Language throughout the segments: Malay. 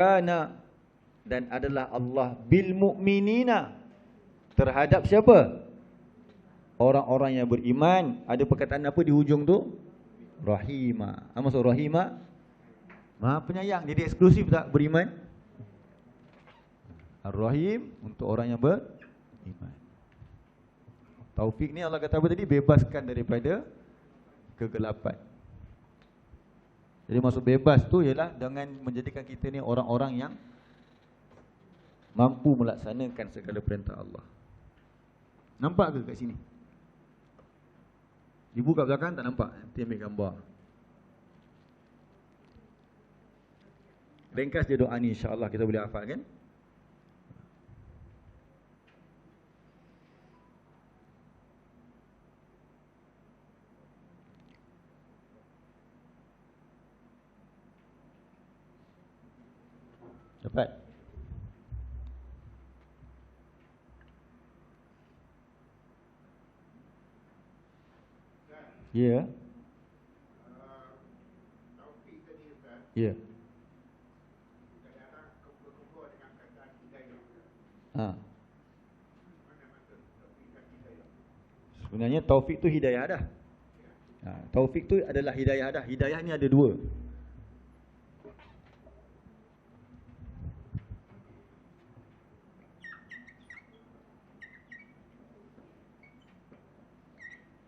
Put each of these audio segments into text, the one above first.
kana, dan adalah Allah bil mu'minina, terhadap siapa? Orang-orang yang beriman. Ada perkataan apa di hujung tu? Rahima. Maksud Rahima, Maha penyayang. Jadi eksklusif tak beriman? Ar-Rahim untuk orang yang beriman. Taufik ni Allah kata apa tadi? Bebaskan daripada kegelapan. Jadi maksud bebas tu ialah dengan menjadikan kita ni orang-orang yang mampu melaksanakan segala perintah Allah. Nampak ke kat sini? Ibu kat belakang tak nampak? Nanti ambil gambar. Ringkas dia doa ni, insya-Allah kita boleh hafal kan? Dapat? Ya. Ya. Sebenarnya taufik tu hidayah dah. Taufik tu adalah hidayah dah. Hidayah ni ada dua.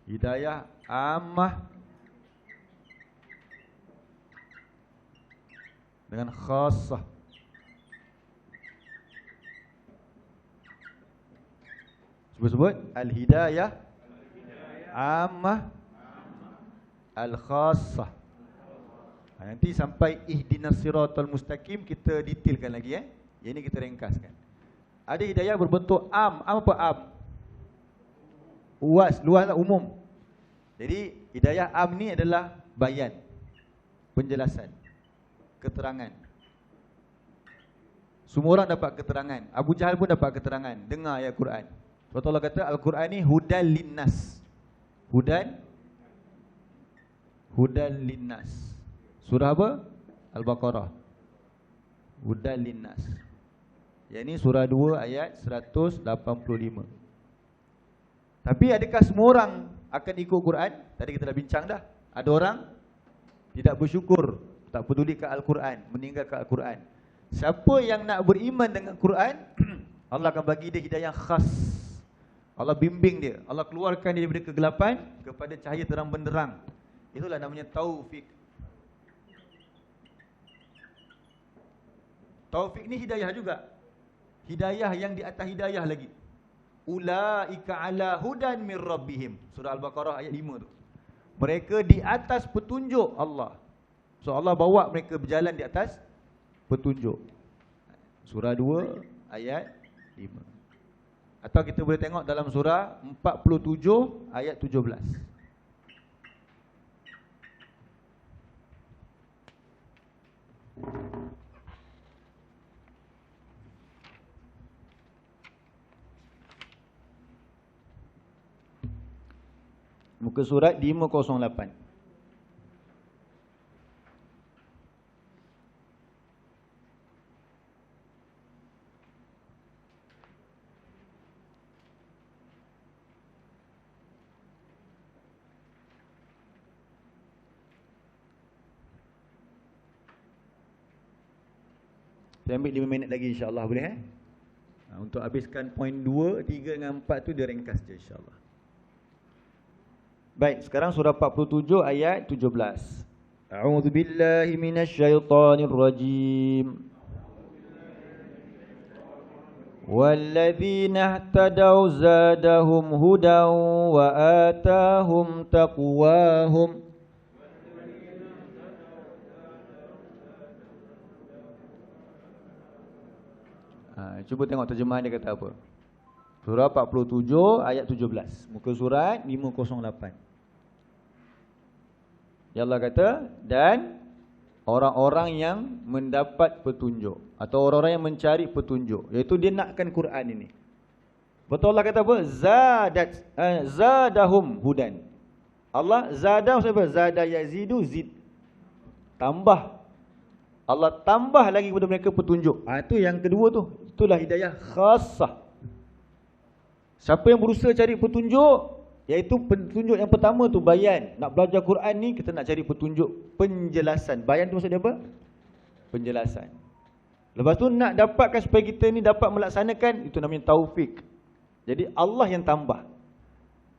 Hidayah ammah dengan khassah. Sebut-sebut al-hidayah ammah al-khassah. Nanti sampai ihdinas siratal mustaqim kita detailkan lagi Yang ni kita ringkaskan. Ada hidayah berbentuk am. Apa am? Luas lah, umum. Jadi hidayah am ni adalah bayan, penjelasan, keterangan. Semua orang dapat keterangan. Abu Jahal pun dapat keterangan. Dengar ayat Quran. Sebab Allah kata Al-Quran ni hudan linnas. Hudan linnas. Surah apa? Al-Baqarah. Hudan linnas. Yang ni surah 2 ayat 185. Tapi adakah semua orang akan ikut Quran? Tadi kita dah bincang dah. Ada orang tidak bersyukur, tak peduli ke Al-Quran, meninggalkan Al-Quran. Siapa yang nak beriman dengan Quran, Allah akan bagi dia hidayah khas. Allah bimbing dia, Allah keluarkan dia daripada kegelapan kepada cahaya terang benderang. Itulah namanya taufik. Taufik ni hidayah juga. Hidayah yang di atas hidayah lagi. Ulaika ala hudan mir rabbihim. Surah Al-Baqarah ayat 5 tu. Mereka di atas petunjuk Allah. So Allah bawa mereka berjalan di atas petunjuk. Surah 2 ayat 5. Atau kita boleh tengok dalam surah 47 ayat 17. Muka surat 508. Saya ambil 5 minit lagi insya-Allah, boleh untuk habiskan poin 2, 3 dengan 4 tu dia ringkas je insya-Allah. Baik, sekarang surah 47 ayat 17. A'udzubillahi minasyaitonirrajim. Walladzina ihtadaw zadahum hudan wa atahum taqwahum. Cuba tengok terjemahan dia kata apa. Surah 47 ayat 17. Muka surat 508. Ya Allah kata, dan orang-orang yang mendapat petunjuk atau orang-orang yang mencari petunjuk, iaitu dia nakkan Quran ini. Betul Allah kata apa? Zadahum hudan. Allah zadah siapa? Zada yazidu zid. Tambah. Allah tambah lagi kepada mereka petunjuk. Itu yang kedua tu. Itulah hidayah khassah. Siapa yang berusaha cari petunjuk, iaitu petunjuk yang pertama tu bayan. Nak belajar Quran ni kita nak cari petunjuk, penjelasan. Bayan tu maksudnya apa? Penjelasan. Lepas tu nak dapatkan supaya kita ni dapat melaksanakan, itu namanya taufik. Jadi Allah yang tambah.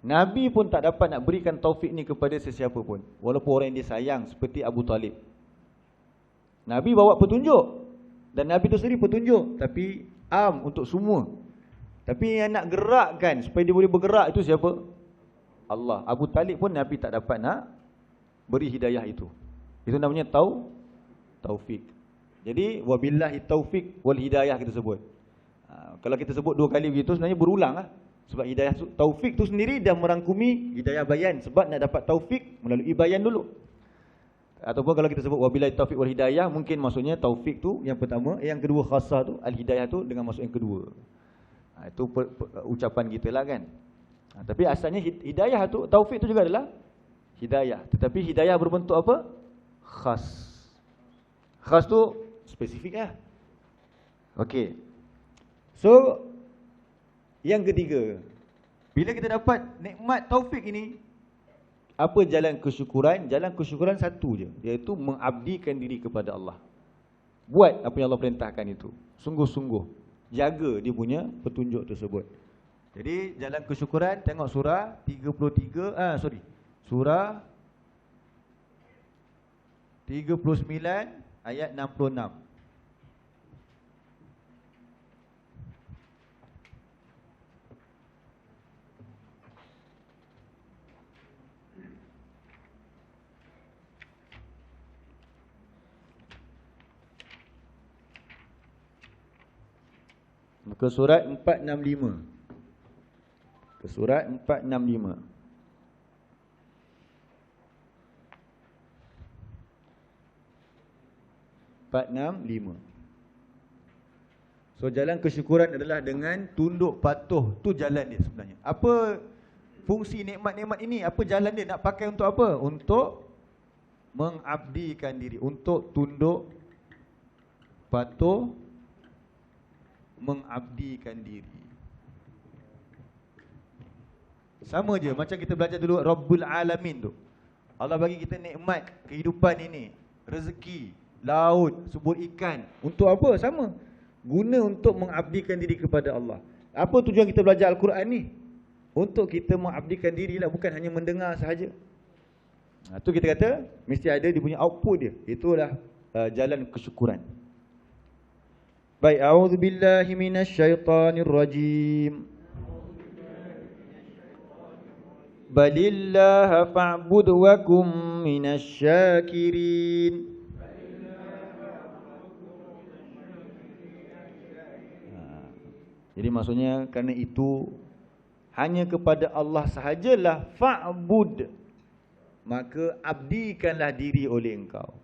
Nabi pun tak dapat nak berikan taufik ni kepada sesiapa pun, walaupun orang yang dia sayang seperti Abu Talib. Nabi bawa petunjuk, dan Nabi tu sendiri petunjuk, tapi untuk semua. Tapi yang nak gerakkan supaya dia boleh bergerak itu siapa? Allah. Abu Talib pun Nabi tak dapat nak beri hidayah itu. Itu namanya taufik. Jadi wabillahi taufik wal hidayah kita sebut. Kalau kita sebut 2 kali begitu sebenarnya berulang lah. Sebab hidayah taufik tu sendiri dah merangkumi hidayah bayan. Sebab nak dapat taufik melalui bayan dulu. Ataupun kalau kita sebut wabillahi taufik wal hidayah, mungkin maksudnya taufik tu yang pertama, yang kedua khassah tu, al-hidayah tu dengan maksud yang kedua. Itu ucapan kita lah kan. Tapi asalnya hidayah tu, taufik tu juga adalah hidayah. Tetapi hidayah berbentuk apa? Khas. Khas tu spesifik lah. Okey. So, yang ketiga, bila kita dapat nikmat taufik ini, apa jalan kesyukuran? Jalan kesyukuran satu je, iaitu mengabdikan diri kepada Allah. Buat apa yang Allah perintahkan itu, sungguh-sungguh jaga dia punya petunjuk tersebut. Jadi jalan kesyukuran, tengok surah 33, surah 39 ayat 66. Muka surat 465. Ke surat 465. So jalan kesyukuran adalah dengan tunduk patuh. Tu jalan dia sebenarnya. Apa fungsi nikmat-nikmat ini? Apa jalan dia? Nak pakai untuk apa? Untuk mengabdikan diri, untuk tunduk patuh, mengabdikan diri. Sama je macam kita belajar dulu Rabbul Alamin tu. Allah bagi kita nikmat kehidupan ini, rezeki, laut, subur ikan. Untuk apa? Sama. Guna untuk mengabdikan diri kepada Allah. Apa tujuan kita belajar Al-Quran ni? Untuk kita mengabdikan diri lah, bukan hanya mendengar sahaja. Tu kita kata mesti ada dia punya output dia. Itulah jalan kesyukuran. Baik, a'udzubillahi minasyaitonirrajim. Balillaha fa'bud wa kum minasyakirin. Jadi maksudnya kerana itu hanya kepada Allah sahajalah fa'bud, maka abdikanlah diri oleh engkau.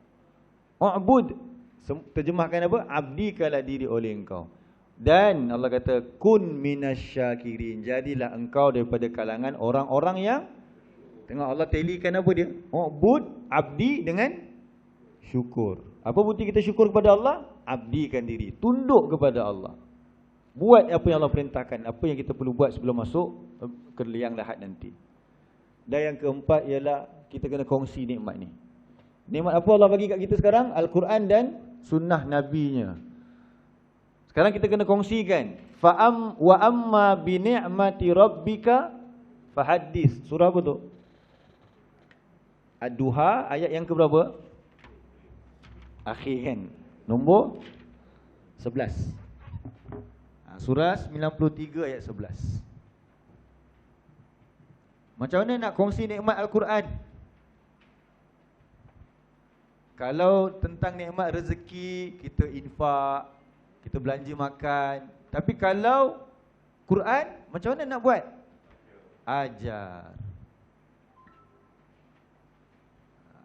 U'bud, terjemahkan apa? Abdikanlah diri oleh engkau. Dan Allah kata kun minasyakirin, jadilah engkau daripada kalangan orang-orang yang, tengok Allah talikan apa dia? U'bud, abdi dengan syukur. Apa bukti kita syukur kepada Allah? Abdikan diri, tunduk kepada Allah. Buat apa yang Allah perintahkan, apa yang kita perlu buat sebelum masuk ke liang lahat nanti. Dan yang keempat ialah kita kena kongsi nikmat ni. Nikmat apa Allah bagi kat kita sekarang? Al-Quran dan sunnah Nabi-Nya. Sekarang kita kena kongsikan. Wa amma bi ni'mati rabbika fahaddis. Surah apa tu? Ad-Duha ayat yang keberapa? Akhir kan? Nombor 11. Surah 93 ayat 11. Macam mana nak kongsi nikmat Al-Quran? Kalau tentang nikmat rezeki, kita infak, kita belanja makan. Tapi kalau Quran, macam mana nak buat? Ajar.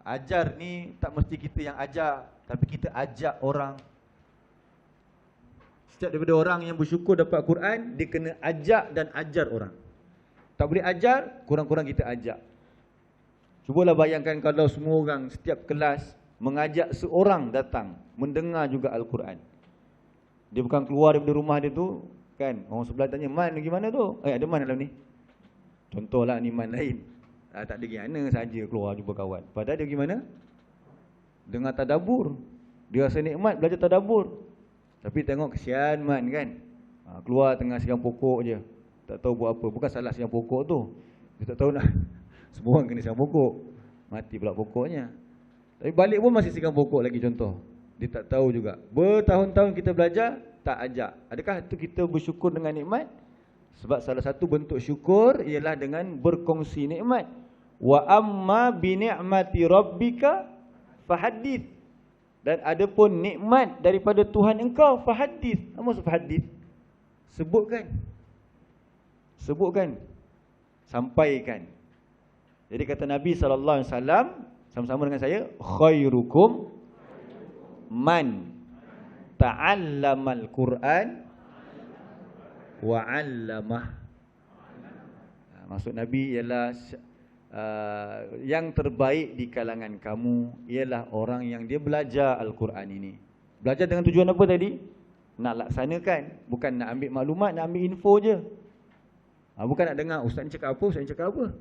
Ajar ni tak mesti kita yang ajar, tapi kita ajak orang. Setiap daripada orang yang bersyukur dapat Quran, dia kena ajak dan ajar orang. Tak boleh ajar, kurang-kurang kita ajak. Cubalah bayangkan kalau semua orang setiap kelas mengajak seorang datang mendengar juga Al-Quran. Dia bukan keluar daripada rumah dia tu, kan? Orang sebelah tanya, man gimana tu? Ada man dalam ni? Contohlah ni man lain. Tak ada gimana saja keluar jumpa kawan. Padahal dia gimana? Dengar tadabbur. Dia rasa nikmat belajar tadabbur. Tapi tengok kesian man kan. Keluar tengah siang pokok je. Tak tahu buat apa. Bukan salah siang pokok tu. Dia tak tahu nak. Semua orang kena siang pokok. Mati pula pokoknya. Tapi balik pun masih siang pokok lagi contoh. Dia tak tahu juga. Bertahun-tahun kita belajar, tak ajak. Adakah itu kita bersyukur dengan nikmat? Sebab salah satu bentuk syukur ialah dengan berkongsi nikmat. Wa amma bi ni'mati rabbika fahaddits. Dan adapun nikmat daripada Tuhan engkau, fahaddits. Apa maksud fahaddits? Sebutkan. Sebutkan. Sampaikan. Jadi kata Nabi SAW, sama-sama dengan saya, khairukum man ta'allamal Quran wa 'allamah. Maksud Nabi ialah yang terbaik di kalangan kamu ialah orang yang dia belajar Al-Quran ini. Belajar dengan tujuan apa tadi? Nak laksanakan, bukan nak ambil maklumat, nak ambil info je. Bukan nak dengar ustaz ni cakap apa, ustaz ni cakap apa.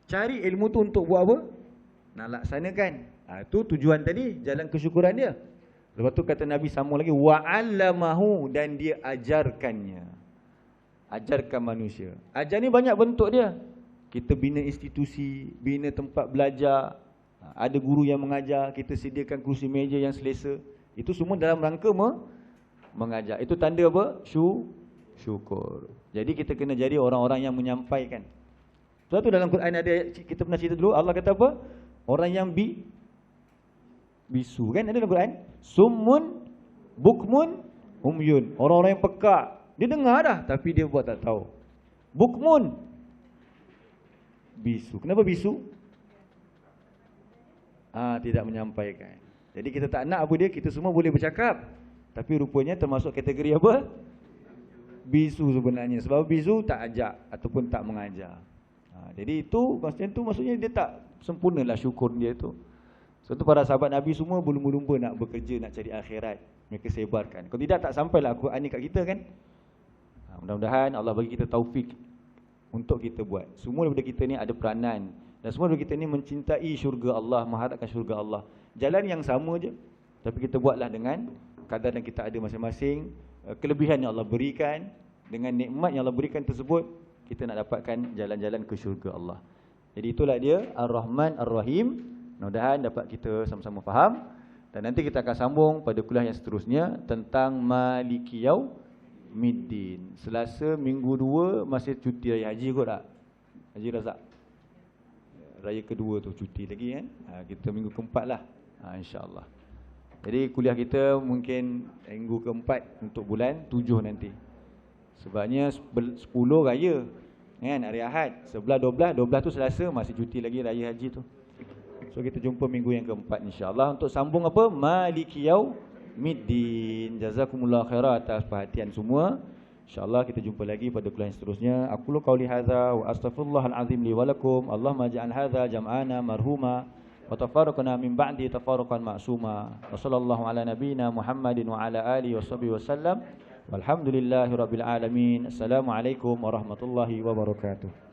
Cari ilmu tu untuk buat apa? Nak laksanakan. Itu tujuan tadi, jalan kesyukuran dia. Lepas tu kata Nabi sambung lagi, wa'allamahu, dan dia ajarkannya. Ajarkan manusia. Ajar ni banyak bentuk dia. Kita bina institusi, bina tempat belajar, ada guru yang mengajar, kita sediakan kursi meja yang selesa. Itu semua dalam rangka mengajar. Itu tanda apa? Syukur. Jadi kita kena jadi orang-orang yang menyampaikan. Sebab tu dalam Quran ada, kita pernah cerita dulu, Allah kata apa? Orang yang bisu, kan ada dalam Quran? Summun, bukmun, umyun. Orang-orang yang pekak. Dia dengar dah, tapi dia buat tak tahu. Bukmun, bisu. Kenapa bisu? Tidak menyampaikan. Jadi kita tak nak apa dia, kita semua boleh bercakap. Tapi rupanya termasuk kategori apa? Bisu sebenarnya. Sebab bisu tak ajak ataupun tak mengajar. Jadi itu maksudnya dia tak sempurnalah syukur dia tu. Sebab tu para sahabat Nabi semua berlumba-lumba nak bekerja, nak cari akhirat. Mereka sebarkan. Kalau tidak, tak sampailah Al-Quran ni kat kita kan. Mudah-mudahan Allah bagi kita taufik untuk kita buat. Semua daripada kita ni ada peranan. Dan semua daripada kita ni mencintai syurga Allah, mengharapkan syurga Allah. Jalan yang sama je. Tapi kita buatlah dengan kadar yang kita ada masing-masing. Kelebihan yang Allah berikan. Dengan nikmat yang Allah berikan tersebut, kita nak dapatkan jalan-jalan ke syurga Allah. Jadi itulah dia Ar-Rahman Ar-Rahim. Mudah-mudahan dapat kita sama-sama faham. Dan nanti kita akan sambung pada kuliah yang seterusnya tentang Maliki Yaumiddin. Selasa minggu 2 masih cuti raya haji kot tak? Haji Razak. Raya kedua tu cuti lagi kan. Kita minggu keempat lah. InsyaAllah. Jadi kuliah kita mungkin minggu keempat untuk bulan 7 nanti. Sebabnya 10 raya kan, hari Ahad. 11, 12 tu Selasa, masih cuti lagi raya haji tu. So kita jumpa minggu yang keempat insyaAllah untuk sambung apa? Maliki Yaumiddin. Jazakumullah khairan atas perhatian semua. InsyaAllah kita jumpa lagi pada kuliah yang seterusnya. Aqulu qawli hadza wa astaghfirullahal azim li wa lakum. Allahumma ja'al hadza jam'ana marhuma wa tafarraqna min ba'di tafarruqan ma'suma. Wa sallallahu ala nabiyyina Muhammadin wa ala alihi wa sahbihi wasallam. Walhamdulillahirabbil alamin. Assalamualaikum warahmatullahi wabarakatuh.